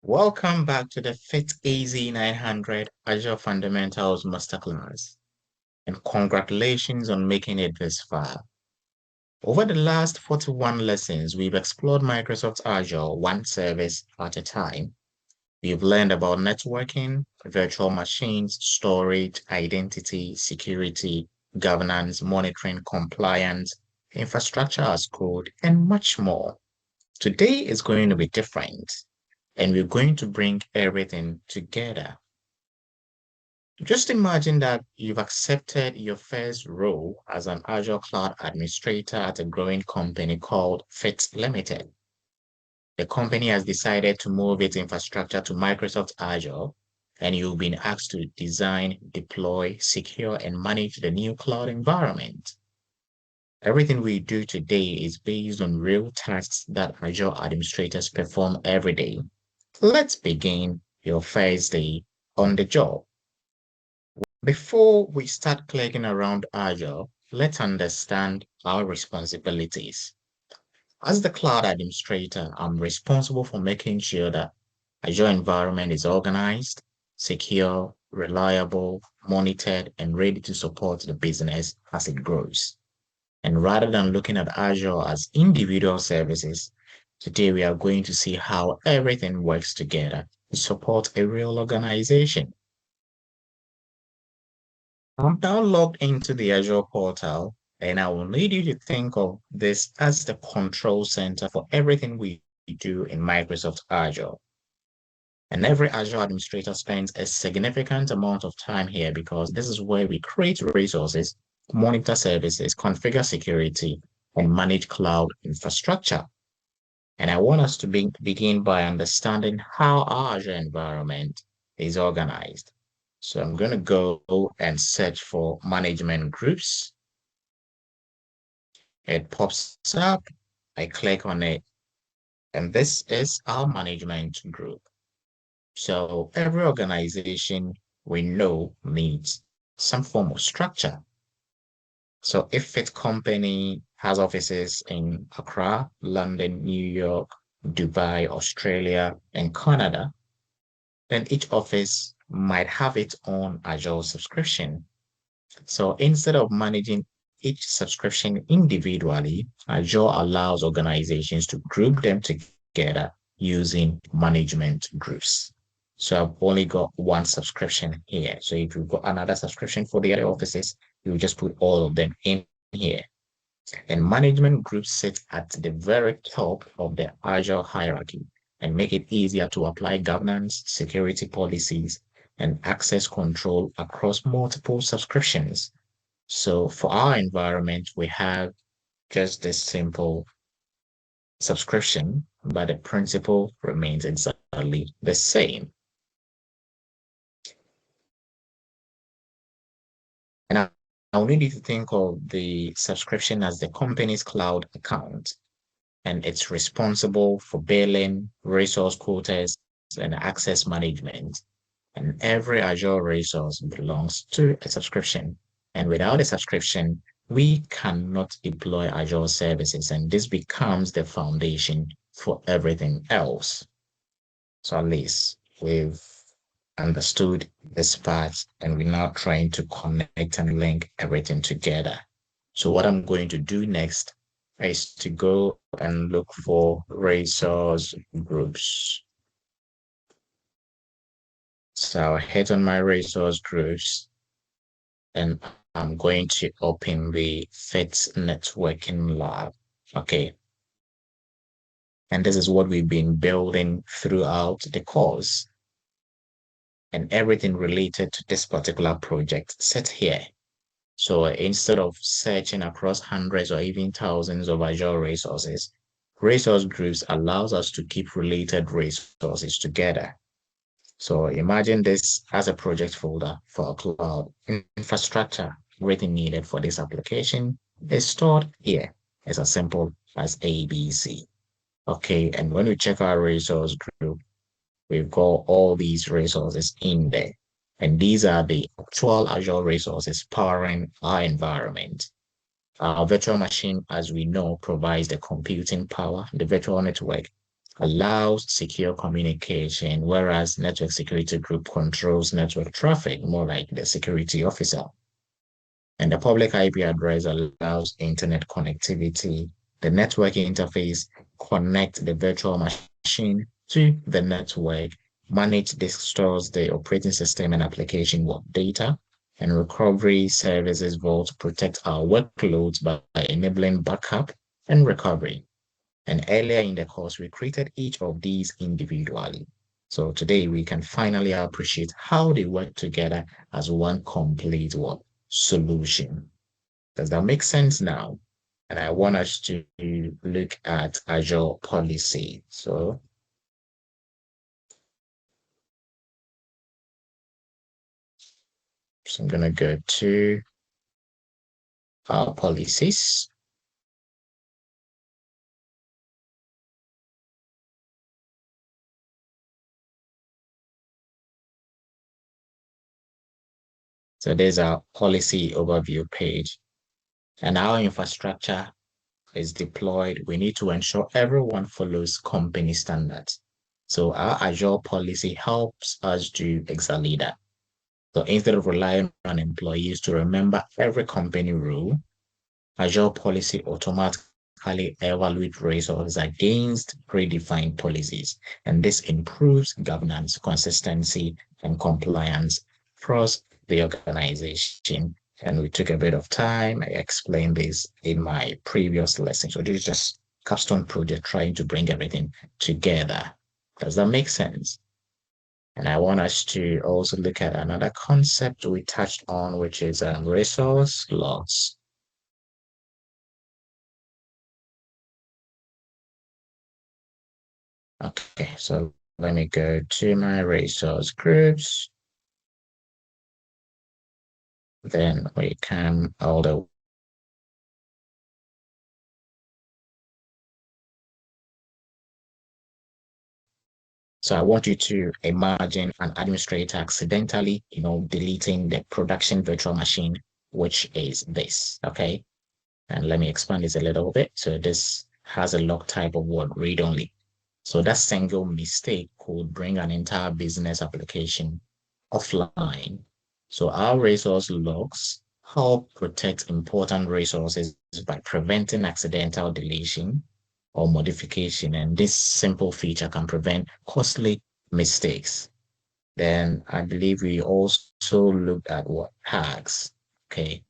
Welcome back to the FIT AZ-900 Azure Fundamentals Masterclass, and congratulations on making it this far. Over the last 41 lessons, we've explored Microsoft Azure one service at a time. We've learned about networking, virtual machines, storage, identity, security, governance, monitoring, compliance, infrastructure as code, and much more. Today is going to be different, and we're going to bring everything together. Just imagine that you've accepted your first role as an Azure Cloud Administrator at a growing company called FIT Limited. The company has decided to move its infrastructure to Microsoft Azure, and you've been asked to design, deploy, secure, and manage the new cloud environment. Everything we do today is based on real tasks that Azure administrators perform every day. Let's begin your first day on the job. Before we start clicking around Azure, let's understand our responsibilities. As the cloud administrator, I'm responsible for making sure that Azure environment is organized, secure, reliable, monitored, and ready to support the business as it grows. And rather than looking at Azure as individual services, today we are going to see how everything works together to support a real organization. I'm now logged into the Azure portal, and I will need you to think of this as the control center for everything we do in Microsoft Azure. And every Azure administrator spends a significant amount of time here because this is where we create resources, monitor services, configure security, and manage cloud infrastructure. And I want us to begin by understanding how our Azure environment is organized. So I'm going to go and search for management groups. It pops up. I click on it. And this is our management group. So every organization we know needs some form of structure. So if its company has offices in Accra, London, New York, Dubai, Australia, and Canada, then each office might have its own Azure subscription. So instead of managing each subscription individually, Azure allows organizations to group them together using management groups. So I've only got one subscription here. So if you've got another subscription for the other offices, you just put all of them in here. And management groups sit at the very top of the Azure hierarchy and make it easier to apply governance, security policies, and access control across multiple subscriptions. So for our environment, we have just this simple subscription, but the principle remains exactly the same. And I'll need you to think of the subscription as the company's cloud account, and it's responsible for billing, resource quotas, and access management. And every Azure resource belongs to a subscription. And without a subscription, we cannot deploy Azure services, and this becomes the foundation for everything else. So at least we've understood this part, and we're now trying to connect and link everything together. So what I'm going to do next is to go and look for resource groups. So I'll hit on my resource groups, and I'm going to open the FIT networking lab. Okay. And this is what we've been building throughout the course. And everything related to this particular project sits here. So instead of searching across hundreds or even thousands of Azure resources, resource groups allows us to keep related resources together. So imagine this as a project folder for a cloud infrastructure. Everything needed for this application is stored here. It's as simple as ABC. Okay, and when we check our resource group, we've got all these resources in there. And these are the actual Azure resources powering our environment. Our virtual machine, as we know, provides the computing power, the virtual network, allows secure communication, whereas network security group controls network traffic, more like the security officer. And the public IP address allows internet connectivity. The network interface connects the virtual machine to the network. Manage this stores the operating system and application work data. And recovery services vault protect our workloads by enabling backup and recovery. And earlier in the course, we created each of these individually. So today we can finally appreciate how they work together as one complete solution. Does that make sense now? And I want us to look at Azure policy. So I'm going to go to our policies. So there's our policy overview page. And our infrastructure is deployed. We need to ensure everyone follows company standards. So our Azure policy helps us do exactly that. So instead of relying on employees to remember every company rule, Azure policy automatically evaluates resources against predefined policies. And this improves governance, consistency, and compliance across the organization. And we took a bit of time. I explained this in my previous lesson. So this is just capstone project trying to bring everything together. Does that make sense? And I want us to also look at another concept we touched on, which is resource loss. Okay, so let me go to my resource groups. Then we come all the So I want you to imagine an administrator accidentally, deleting the production virtual machine, which is this, okay? And let me expand this a little bit. So this has a log type of word read only. So that single mistake could bring an entire business application offline. So our resource logs help protect important resources by preventing accidental deletion or modification. And this simple feature can prevent costly mistakes. Then I believe we also looked at what tags. Okay.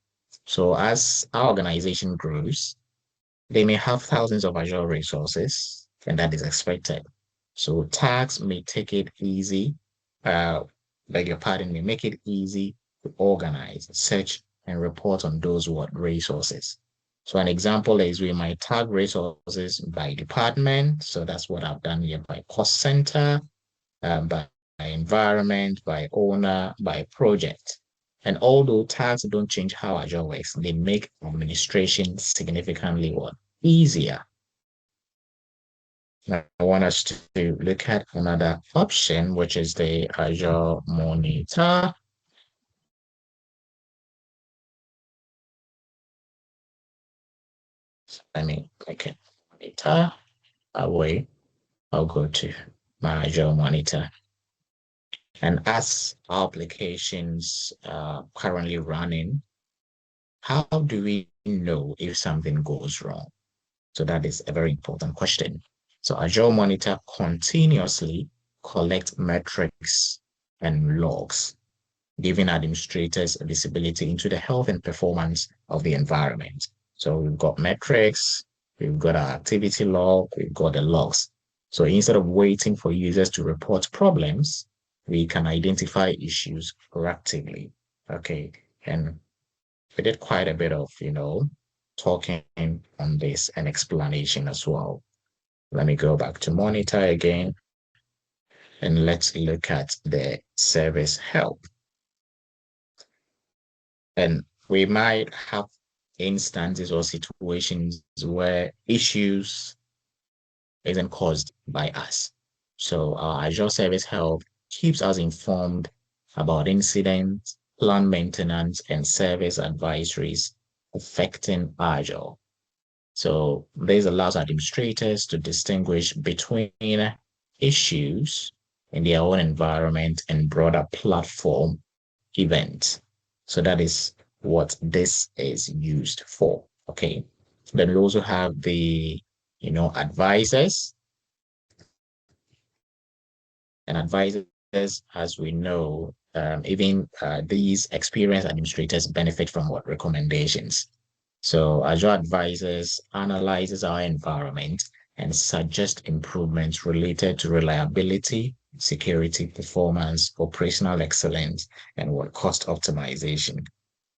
So as our organization grows, they may have thousands of Azure resources, and that is expected. So tags may take it easy, beg your pardon, may make it easy to organize, search, and report on those resources. So an example is we might tag resources by department. So that's what I've done here by cost center, by environment, by owner, by project. And although tags don't change how Azure works, they make administration significantly easier. Now, I want us to look at another option, which is the Azure Monitor. Let me click it. Monitor. Away. I'll go to my Azure Monitor. And as our applications are currently running, how do we know if something goes wrong? So that is a very important question. So Azure Monitor continuously collects metrics and logs, giving administrators visibility into the health and performance of the environment. So we've got metrics, we've got our activity log, we've got the logs. So instead of waiting for users to report problems, we can identify issues proactively. Okay. And we did quite a bit of, talking on this and explanation as well. Let me go back to monitor again, and let's look at the service help. And we might have instances or situations where issues isn't caused by us. So our Azure Service Help keeps us informed about incidents, plant maintenance, and service advisories affecting Azure. So this allows administrators to distinguish between issues in their own environment and broader platform events. So that is what this is used for. Okay. Then we also have the, advisors, and advisors, as we know, even these experienced administrators benefit from what recommendations. So Azure Advisors analyzes our environment and suggest improvements related to reliability, security, performance, operational excellence, and what cost optimization.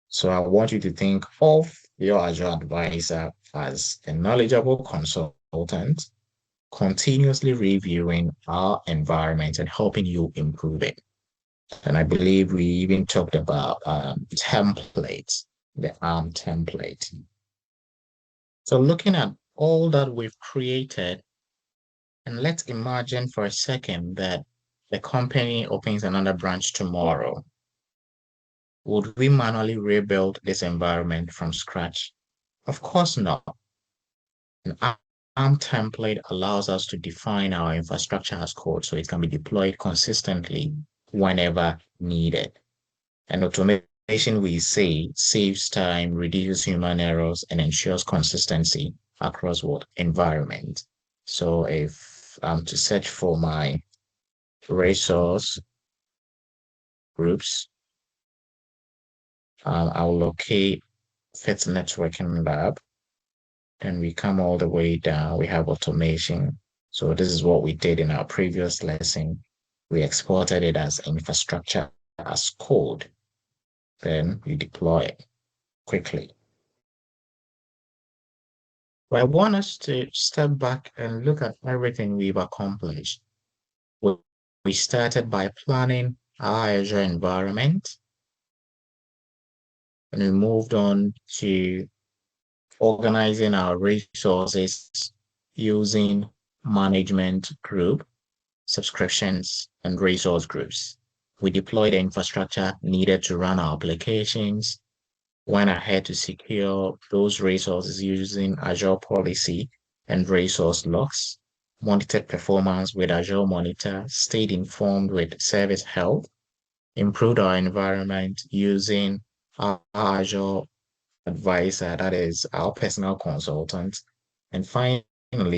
So I want you to think of your Azure Advisor as a knowledgeable consultant, continuously reviewing our environment and helping you improve it. And I believe we even talked about templates, the ARM template. So looking at all that we've created, and let's imagine for a second that the company opens another branch tomorrow. Would we manually rebuild this environment from scratch? Of course not. An ARM template allows us to define our infrastructure as code so it can be deployed consistently whenever needed. And automation, we say, saves time, reduces human errors, and ensures consistency across what environment. So if I'm to search for my resource groups, I'll locate Fit Networking Lab. Then we come all the way down. We have automation. So this is what we did in our previous lesson. We exported it as infrastructure as code. Then we deploy it quickly. But I want us to step back and look at everything we've accomplished. We started by planning our Azure environment, and we moved on to organizing our resources using management group, subscriptions, and resource groups. We deployed the infrastructure needed to run our applications, went ahead to secure those resources using Azure Policy and resource logs, monitored performance with Azure Monitor, stayed informed with service health, improved our environment using our Azure Advisor, that is our personal consultant, and finally,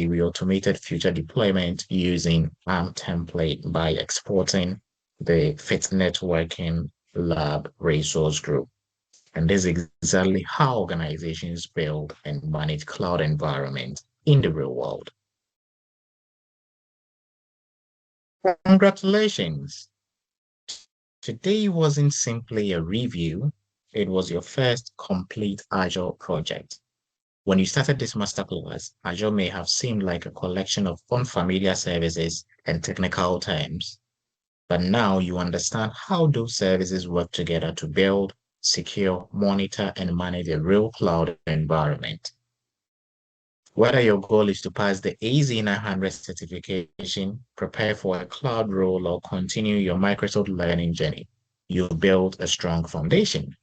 we automated future deployment using ARM template by exporting the Fit Networking Lab resource group. And this is exactly how organizations build and manage cloud environments in the real world. Congratulations! Today wasn't simply a review, it was your first complete Azure project. When you started this masterclass, Azure may have seemed like a collection of unfamiliar services and technical terms, but now you understand how those services work together to build, secure, monitor, and manage a real cloud environment. Whether your goal is to pass the AZ-900 certification, prepare for a cloud role, or continue your Microsoft learning journey, you've built a strong foundation.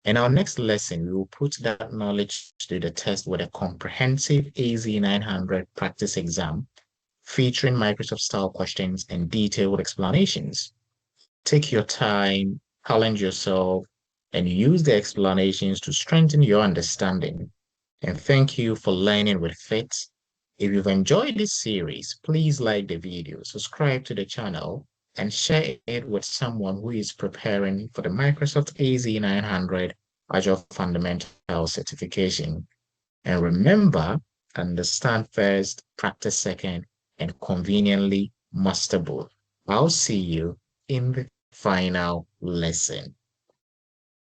In our next lesson, we will put that knowledge to the test with a comprehensive AZ-900 practice exam featuring Microsoft-style questions and detailed explanations. Take your time, challenge yourself, and use the explanations to strengthen your understanding. And thank you for learning with Fit. If you've enjoyed this series, please like the video, subscribe to the channel, and share it with someone who is preparing for the Microsoft AZ-900 Azure Fundamentals certification. And remember, understand first, practice second, and conveniently master both. I'll see you in the final lesson.